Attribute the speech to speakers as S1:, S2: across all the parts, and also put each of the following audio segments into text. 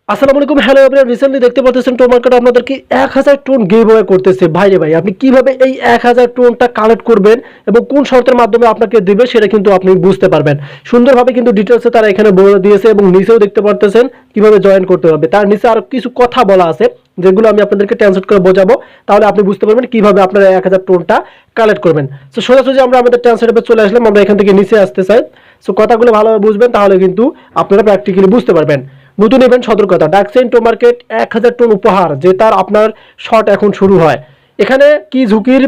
S1: আসসালামু আলাইকুম। Hello everyone, recently দেখতে পাচ্ছেন টোন মার্কেট আপনাদেরকে 1000 টোন গিভ অ্যাওয়ে করতেছে। ভাই রে ভাই, আপনি কিভাবে এই 1000 টোনটা কালেক্ট করবেন এবং কোন শর্তের মাধ্যমে আপনাকে দিবে সেটা কিন্তু আপনি বুঝতে পারবেন। সুন্দরভাবে কিন্তু ডিটেইলসে তারা এখানে বলে দিয়েছে এবং নিচেও দেখতে পারতেছেন কিভাবে জয়েন করতে হবে। তার নিচে আরো কিছু কথা বলা আছে যেগুলো আমি আপনাদেরকে ট্রান্সলেট করে বোঝাবো, তাহলে আপনি বুঝতে পারবেন কিভাবে আপনারা 1000 টোনটা কালেক্ট করবেন। সো সোজাসুজি আমরা আমাদের ট্রান্সলেটে চলে আসলাম। আমরা এখান থেকে নিচে আসতে চাই। সো কথাগুলো ভালোভাবে বুঝবেন, তাহলে কিন্তু আপনারা প্র্যাকটিক্যালি বুঝতে পারবেন। নতুন ইভেন্ট সতর্কতা, ডাকসেন টো মার্কেট 1000 টন উপহার, যে তার আপনার শট এখন শুরু হয়। এখানে কি ঝুঁকির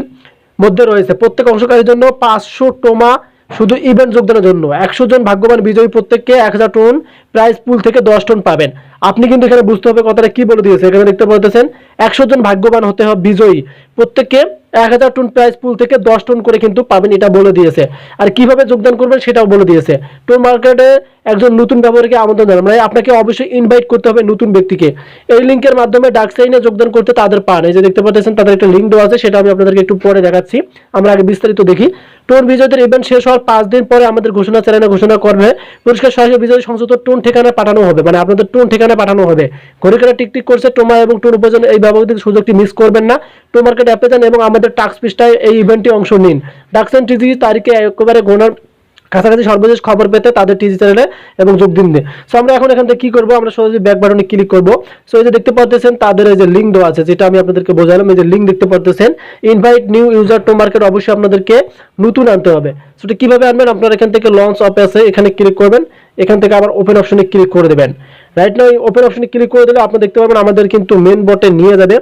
S1: মধ্যে রয়েছে? প্রত্যেক অংশকারীর জন্য 500 টোমা শুধু ইভেন্ট যোগদানের জন্য। 100 জন ভাগ্যবান বিজয়ী প্রত্যেককে 1000 টন প্রাইজ পুল থেকে 10 টন পাবেন। আপনি কিন্তু এখানে বুঝতে হবে কথাটা কি বলে দিয়েছে। এখানে দেখতে পাচ্ছেন 100 জন ভাগ্যবান হতে হবে বিজয়ী, প্রত্যেককে 1000 টন প্রাইজ পুল থেকে 10 টন করে কিন্তু পাবেন, এটা বলে দিয়েছে। আর কিভাবে যোগদান করবেন সেটাও বলে দিয়েছে। টোন মার্কেটে একজন নতুন ব্যবহারকে আমন্ত্রণ জানান, মানে আপনাকে অবশ্যই ইনভাইট করতে হবে নতুন ব্যক্তিকে। এই লিঙ্কের মাধ্যমে ডাকসাইনে যোগদান করতে তাদের পান। এই যে দেখতে পাচ্ছেন তাদের একটা লিঙ্ক দেওয়া আছে, সেটা আমি আপনাদেরকে একটু পরে দেখাচ্ছি। আমরা আগে বিস্তারিত দেখি। টোন বিজয়ীদের ইভেন্ট শেষ হওয়ার 5 দিন পরে আমাদের ঘোষণা চ্যানেলে ঘোষণা করবে পুরস্কার সরাসরি বিজয়ী সংযুক্ত টোন ঠিকানায় পাঠানো হবে, মানে আপনাদের টোন ঠিকানায় পাঠানো হবে। ঘড়িকাটা টিকটিক করছে টোমা এবং টোন উপজন, এই ব্যবহারিক সুযোগটি মিস করবেন না। টোন মার্কেট অ্যাপে যান এবং আমাদের টাস্ক পৃষ্ঠায় এই ইভেন্টে অংশ নিন। ডাকসাইন টিজি তারিখে একেবারে গোনার কাছাকাছি সর্বশেষ খবর পেতে তাদের টিজি চ্যানেলে এবং যোগ দিন দিন। সো আমরা এখন এখান থেকে কি করবো, আমরা সহজে ব্যাক বাটনে ক্লিক করবো। সো এই যে দেখতে পাচ্ছেন তাদের এই যে লিঙ্ক দেওয়া আছে, যেটা আমি আপনাদেরকে বোঝালাম। এই যে লিঙ্ক দেখতে পাচ্ছেন, invite new user to market, অবশ্যই আপনাদেরকে নতুন আনতে হবে। সো এটা কিভাবে আনবেন, আপনারা এখান থেকে লঞ্চ অফ আছে এখানে ক্লিক করবেন, এখান থেকে আবার ওপেন অপশনে ক্লিক করে দেবেন। রাইট নাও ওপেন অপশনে ক্লিক করে দিলে আপনি দেখতে পাবেন আমাদের কিন্তু মেন বটে নিয়ে যাবে।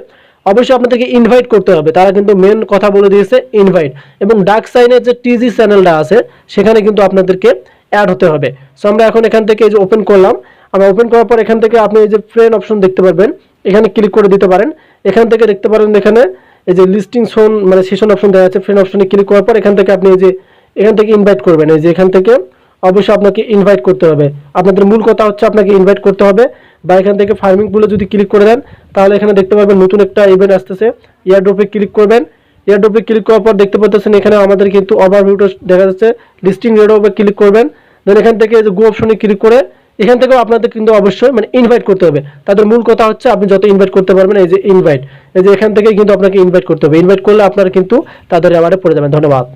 S1: অবশ্যই আপনাদেরকে ইনভাইট করতে হবে, তারা কিন্তু মেন কথা বলে দিয়েছে ইনভাইট। এবং ডার্ক সাইনের যে টিজি চ্যানেলটা আছে সেখানে কিন্তু আপনাদেরকে অ্যাড হতে হবে। সো আমরা এখন এখান থেকে এই যে ওপেন করলাম। আমরা ওপেন করার পর এখান থেকে আপনি এই যে ফ্রেন্ড অপশন দেখতে পারবেন, এখানে ক্লিক করে দিতে পারেন। এখান থেকে দেখতে পারেন এখানে এই যে লিস্টিং শোন মানে সেশন অপশন দেওয়া আছে। ফ্রেন্ড অপশনে ক্লিক করার পর এখান থেকে আপনি এই যে এখান থেকে ইনভাইট করবেন। এই যে এখান থেকে অবশ্যই আপনাকে ইনভাইট করতে হবে। আপনাদের মূল কথা হচ্ছে আপনাকে ইনভাইট করতে হবে। বা এখান থেকে ফার্মিং পুলে যদি ক্লিক করে দেন তাহলে এখানে দেখতে পারবেন নতুন একটা ইভেন্ট আসতেছে। এয়ারড্রপে ক্লিক করবেন। এয়ারড্রপে ক্লিক করার পর দেখতে পাচ্ছেন এখানে আমাদের কিন্তু ওভারভিউটা দেখা যাচ্ছে। লিস্টিং এয়ারড্রপে ক্লিক করবেন, দেন এখান থেকে যে গো অপশনে ক্লিক করে এখান থেকেও আপনাদের কিন্তু অবশ্যই মানে ইনভাইট করতে হবে। তাদের মূল কথা হচ্ছে আপনি যত ইনভাইট করতে পারবেন, এই যে ইনভাইট, এই যে এখান থেকেই কিন্তু আপনাকে ইনভাইট করতে হবে। ইনভাইট করলে আপনারা কিন্তু তাদের অ্যাওয়ার্ডে পড়ে যাবেন। ধন্যবাদ।